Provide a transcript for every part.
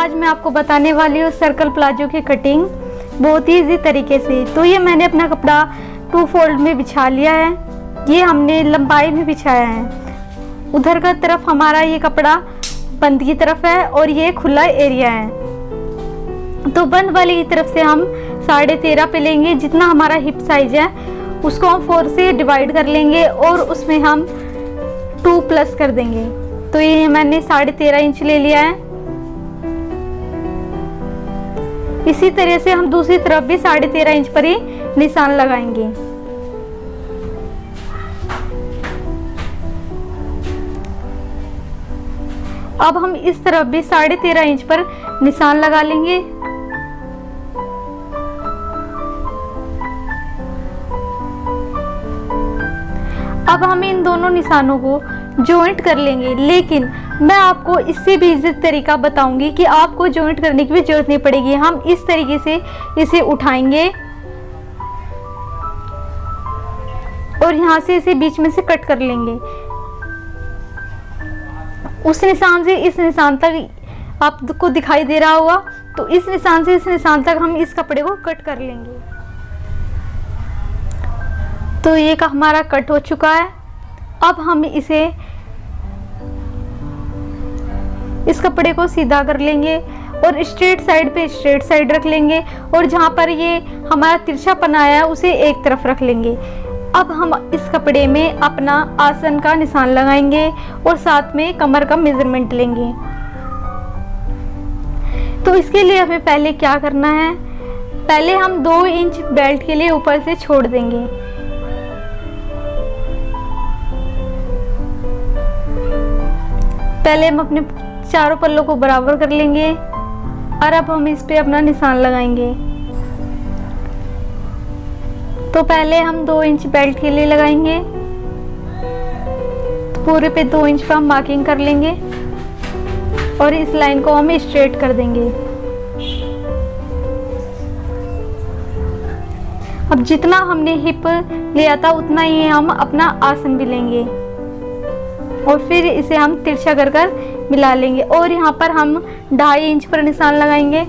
आज मैं आपको बताने वाली हूँ सर्कल प्लाजो की कटिंग बहुत ही इजी तरीके से। तो ये मैंने अपना कपड़ा 2 फोल्ड में बिछा लिया है। ये हमने लंबाई में बिछाया है। उधर का तरफ हमारा ये कपड़ा बंद की तरफ है और ये खुला एरिया है। तो बंद वाली की तरफ से हम 13.5 पे लेंगे। जितना हमारा हिप साइज है उसको हम 4 से डिवाइड कर लेंगे और उसमें हम 2 प्लस कर देंगे। तो ये मैंने 13.5 इंच ले लिया है। इसी तरह से हम दूसरी तरफ भी 13.5 इंच पर ही निशान लगाएंगे। अब हम इस तरफ भी 13.5 इंच पर निशान लगा लेंगे। अब हम इन दोनों निशानों को जॉइंट कर लेंगे, लेकिन मैं आपको इससे भी इजी तरीका बताऊंगी कि आपको जॉइंट करने की भी जरूरत नहीं पड़ेगी। हम इस तरीके से इसे उठाएंगे और यहाँ से इसे बीच में से कट कर लेंगे। उस निशान से इस निशान तक आपको दिखाई दे रहा होगा, तो इस निशान से इस निशान तक हम इस कपड़े को कट कर लेंगे। तो ये का हमारा कट हो चुका है। अब हम इस कपड़े को सीधा कर लेंगे और स्ट्रेट साइड पे स्ट्रेट साइड रख लेंगे और जहाँ पर ये हमारा तिरछापन आया है उसे एक तरफ रख लेंगे। अब हम इस कपड़े में अपना आसन का निशान लगाएंगे और साथ में कमर का मेजरमेंट लेंगे। तो इसके लिए हमें पहले क्या करना है, पहले हम 2 इंच बेल्ट के लिए ऊपर से छोड़ देंगे। पहले हम अपने चारों पल्लों को बराबर कर लेंगे और अब हम इस पे अपना निशान लगाएंगे। तो पहले हम 2 इंच बेल्ट के लिए लगाएंगे। तो पूरे पे 2 इंच पर हम मार्किंग कर लेंगे और इस लाइन को हम स्ट्रेट कर देंगे। अब जितना हमने हिप लिया था उतना ही हम अपना आसन भी लेंगे और फिर इसे हम तिरछा कर मिला लेंगे और यहाँ पर हम 2.5 इंच पर निशान लगाएंगे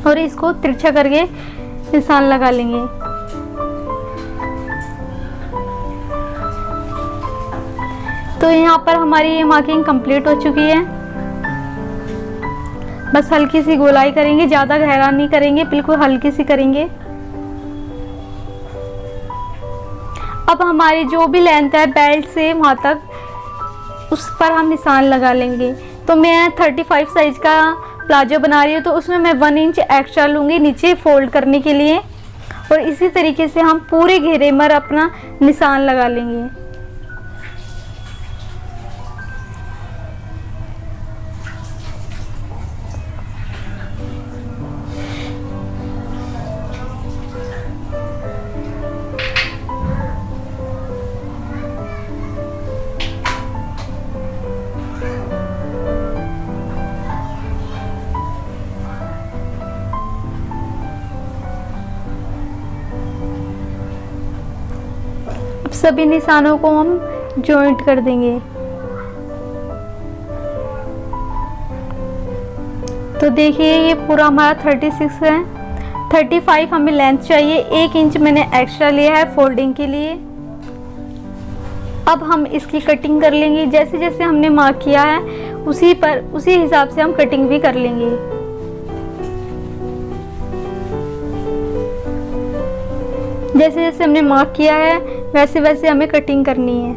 और इसको तिरछा करके निशान लगा लेंगे। तो यहाँ पर हमारी ये मार्किंग कंप्लीट हो चुकी है। बस हल्की सी गोलाई करेंगे, ज़्यादा गहरा नहीं करेंगे, बिल्कुल हल्की सी करेंगे। अब हमारी जो भी लेंथ है बेल्ट से वहाँ तक उस पर हम निशान लगा लेंगे। तो मैं 35 साइज का प्लाजो बना रही हूँ तो उसमें मैं 1 इंच एक्स्ट्रा लूँगी नीचे फोल्ड करने के लिए और इसी तरीके से हम पूरे घेरे में अपना निशान लगा लेंगे। सभी निशानों को हम जॉइंट कर देंगे। तो देखिए ये पूरा हमारा 36 है। 35 हमें लेंथ चाहिए, 1 इंच मैंने एक्स्ट्रा लिया है फोल्डिंग के लिए। अब हम इसकी कटिंग कर लेंगे। जैसे जैसे हमने मार्क किया है उसी हिसाब से हम कटिंग भी कर लेंगे। जैसे जैसे हमने मार्क किया है वैसे वैसे हमें कटिंग करनी है।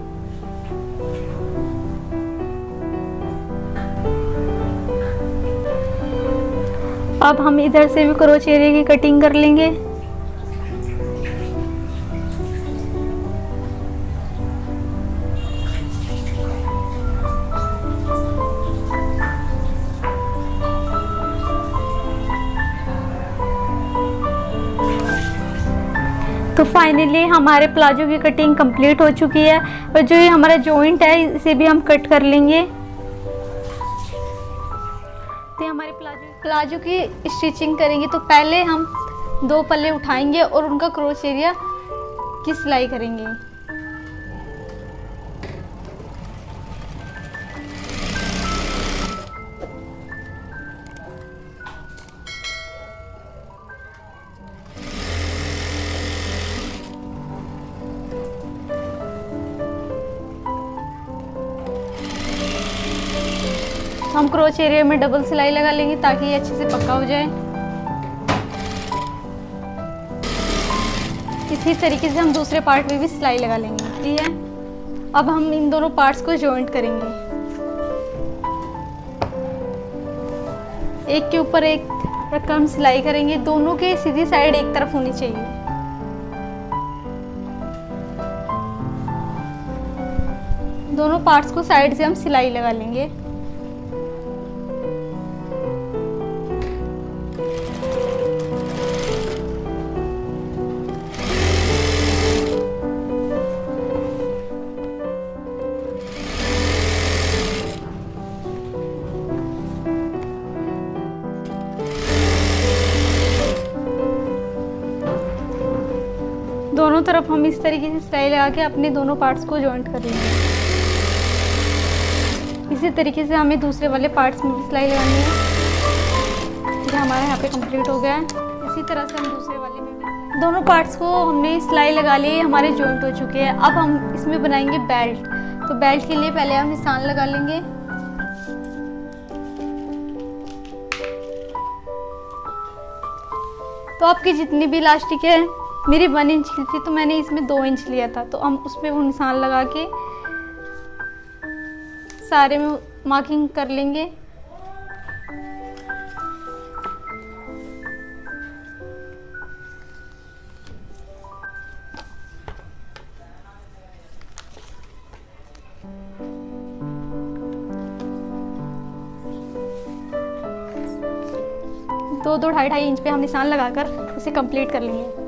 अब हम इधर से भी क्रोच एरिया की कटिंग कर लेंगे। तो फाइनली हमारे प्लाजो की कटिंग कंप्लीट हो चुकी है और जो ये हमारा जॉइंट है इसे भी हम कट कर लेंगे। तो हमारे प्लाजो की स्टिचिंग करेंगे। तो पहले हम 2 पल्ले उठाएंगे और उनका क्रोच एरिया की सिलाई करेंगे। हम क्रोच एरिया में डबल सिलाई लगा लेंगे ताकि ये अच्छे से पक्का हो जाए। इसी तरीके से हम दूसरे पार्ट में भी सिलाई लगा लेंगे। ठीक है, अब हम इन दोनों पार्ट्स को जॉइंट करेंगे, एक के ऊपर एक रखकर हम सिलाई करेंगे। दोनों के सीधी साइड एक तरफ होनी चाहिए। दोनों पार्ट्स को साइड से हम सिलाई लगा लेंगे। दोनों तरफ हम इस तरीके से सिलाई लगा के अपने दोनों पार्ट्स को जॉइंट कर लेंगे। इसी तरीके से हमें दूसरे वाले पार्ट्स में भी सिलाई लगानी है। ये हमारा यहाँ पे कंप्लीट हो गया है। इसी तरह से हम दूसरे वाले में भी दोनों पार्ट्स को हमने सिलाई लगा ली, हमारे जॉइंट हो चुके हैं। अब हम इसमें बनाएंगे बेल्ट। तो बेल्ट के लिए पहले हम निशान लगा लेंगे। तो आपकी जितनी भी इलास्टिक है, मेरी 1 इंच की थी तो मैंने इसमें 2 इंच लिया था, तो हम उसमें वो निशान लगा के सारे में मार्किंग कर लेंगे। दो 2-2.5 इंच पे हम निशान लगाकर उसे कंप्लीट कर लेंगे।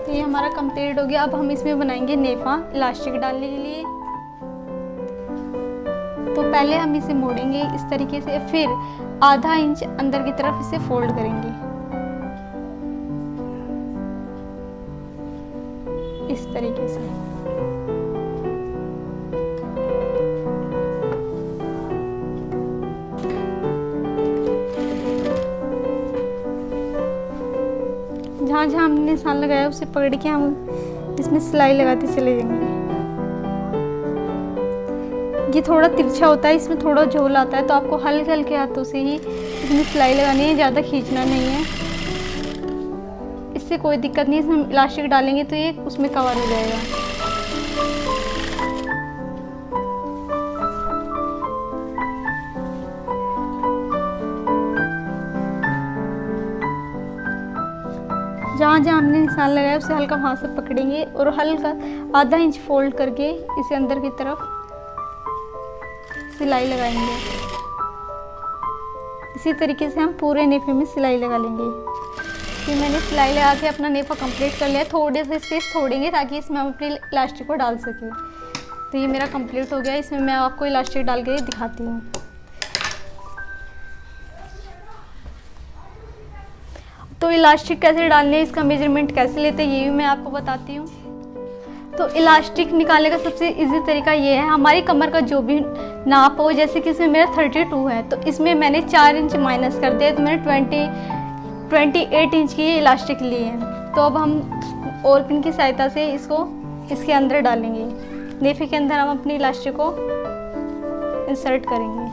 ये हमारा कंप्लीट हो गया। अब हम इसमें बनाएंगे नेफा इलास्टिक डालने के लिए। तो पहले हम इसे मोड़ेंगे इस तरीके से, फिर आधा इंच अंदर की तरफ इसे फोल्ड करेंगे इस तरीके से। जहाँ जहाँ हमने निशान लगाया उसे पकड़ के हम इसमें सिलाई लगाते चले जाएंगे। ये थोड़ा तिरछा होता है, इसमें थोड़ा झोल आता है, तो आपको हल्के हल्के हाथों से ही इसमें सिलाई लगानी है, ज़्यादा खींचना नहीं है। इससे कोई दिक्कत नहीं, इसमें इलास्टिक डालेंगे तो ये उसमें कवर हो जाएगा। जहाँ जहाँ हमने निशान लगाया उसे हल्का वहाँ से पकड़ेंगे और हल्का आधा इंच फोल्ड करके इसे अंदर की तरफ सिलाई लगाएंगे। इसी तरीके से हम पूरे नेफे में सिलाई लगा लेंगे। फिर मैंने सिलाई लगा के अपना नेफा कंप्लीट कर लिया। थोड़े से स्पेस छोड़ेंगे ताकि इसमें हम अपनी इलास्टिक को डाल सकें। तो ये मेरा कंप्लीट हो गया। इसमें मैं आपको इलास्टिक डाल के दिखाती हूँ। तो इलास्टिक कैसे डालने है, इसका मेजरमेंट कैसे लेते हैं, ये भी मैं आपको बताती हूँ। तो इलास्टिक निकालने का सबसे इजी तरीका ये है, हमारी कमर का जो भी नाप हो, जैसे कि इसमें मेरा 32 है तो इसमें मैंने 4 इंच माइनस कर दिया, तो मैंने 28 इंच की इलास्टिक ली है। तो अब हम और पिन की सहायता से इसको इसके अंदर डालेंगे। नेफे के अंदर हम अपनी इलास्टिक को इंसर्ट करेंगे।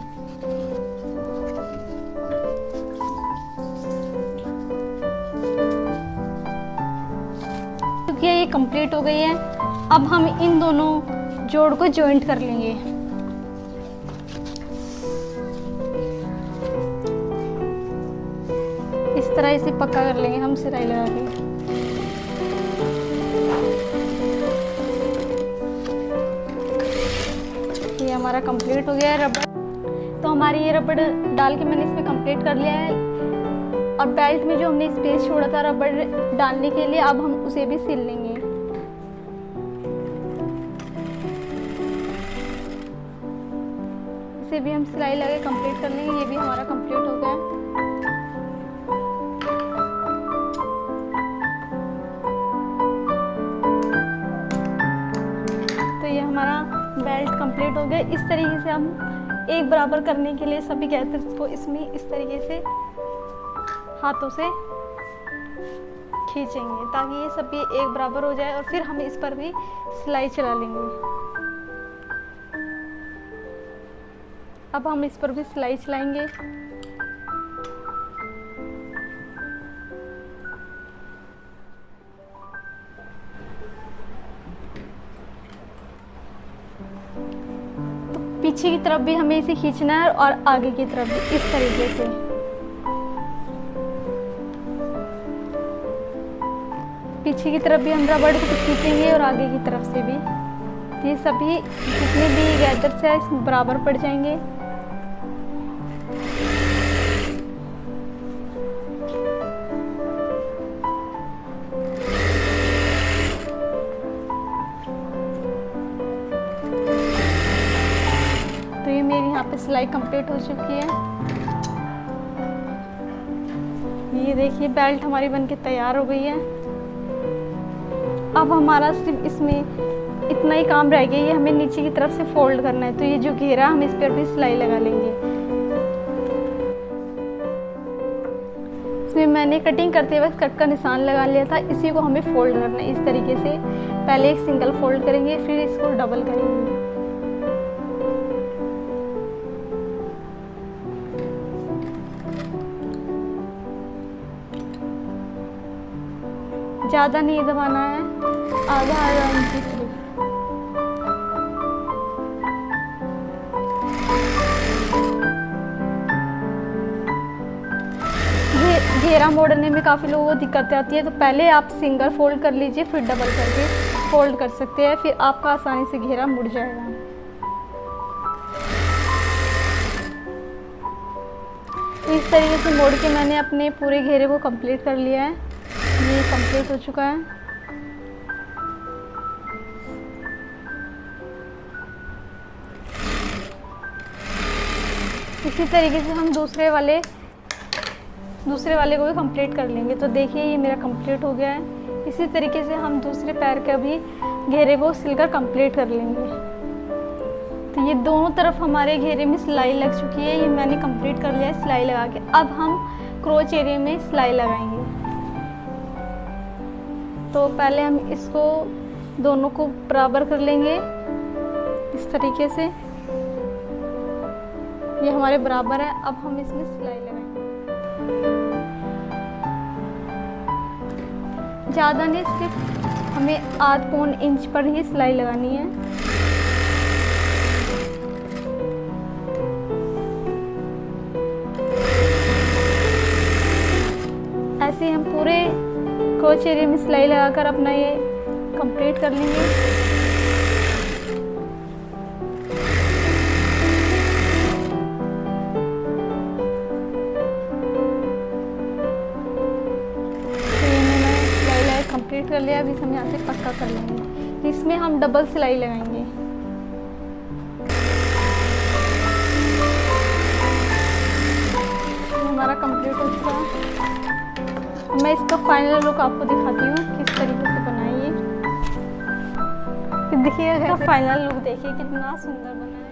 ये कंप्लीट हो गई है। अब हम इन दोनों जोड़ को जॉइंट कर लेंगे। इस तरह इसे पक्का कर लेंगे हम सिलाई लगा के। ये हमारा कंप्लीट हो गया है। रबड़, तो हमारी ये रबड़ डाल के मैंने इसमें कंप्लीट कर लिया है। और बेल्ट में जो हमने स्पेस छोड़ा था रबड़ डालने के लिए, अब हम उसे भी सिल लेंगे। इसे भी हम सिलाई लगा के कंप्लीट कर लेंगे। ये भी हमारा कंप्लीट हो गया है। तो ये हमारा बेल्ट कंप्लीट हो गया। इस तरीके से हम एक बराबर करने के लिए सभी गैदर्स को इसमें इस तरीके से हाथों से खींचेंगे ताकि ये सभी एक बराबर हो जाए और फिर हम इस पर भी सिलाई चला लेंगे। अब हम इस पर भी सिलाई चलाएंगे। तो पीछे की तरफ भी हमें इसे खींचना है और आगे की तरफ भी इस तरीके से। पीछे की तरफ भी हम रबड़ को खींचेंगे और आगे की तरफ से भी। तो ये सभी जितने भी गैदर्स है इसमें बराबर पड़ जाएंगे। तो ये मेरी यहाँ पे सिलाई कंप्लीट हो चुकी है। ये देखिए बेल्ट हमारी बनके तैयार हो गई है। अब हमारा सिर्फ इसमें इतना ही काम रह गया, ये हमें नीचे की तरफ से फोल्ड करना है। तो ये जो घेरा हम इस पर भी सिलाई लगा लेंगे। इसमें मैंने कटिंग करते वक्त कट का निशान लगा लिया था, इसी को हमें फोल्ड करना है इस तरीके से। पहले एक सिंगल फोल्ड करेंगे, फिर इसको डबल करेंगे। ज़्यादा नहीं दबाना है, आधा इंच सिर्फ। घेरा मोड़ने में काफ़ी लोगों को दिक्कत आती है, तो पहले आप सिंगल फोल्ड कर लीजिए, फिर डबल करके फोल्ड कर सकते हैं, फिर आपका आसानी से घेरा मुड़ जाएगा। इस तरीके से मोड़ के मैंने अपने पूरे घेरे को कंप्लीट कर लिया है। ये कंप्लीट हो चुका है। इसी तरीके से हम दूसरे वाले को भी कंप्लीट कर लेंगे। तो देखिए ये मेरा कंप्लीट हो गया है। इसी तरीके से हम दूसरे पैर का भी घेरे को सिलकर कंप्लीट कर लेंगे। तो ये दोनों तरफ हमारे घेरे में सिलाई लग चुकी है। ये मैंने कंप्लीट कर लिया है सिलाई लगा के। अब हम क्रोच एरिया में सिलाई लगाएंगे। तो पहले हम इसको दोनों को बराबर कर लेंगे इस तरीके से। ये हमारे बराबर है। अब हम इसमें सिलाई लगाएंगे। ज़्यादा नहीं, सिर्फ हमें आध पौन इंच पर ही सिलाई लगानी है। ऐसे हम पूरे क्रोच एरिया में सिलाई लगाकर अपना ये कंप्लीट कर लेंगे। कंप्लीट कर लिया। अभी हम यहाँ से पक्का कर लेंगे। इसमें हम डबल सिलाई लगाएंगे। हमारा कंप्लीट हो चुका है। मैं इसका फाइनल लुक आपको दिखाती हूँ किस तरीके से बनाइए। देखिए इसका फाइनल लुक देखिए कितना सुंदर बना है।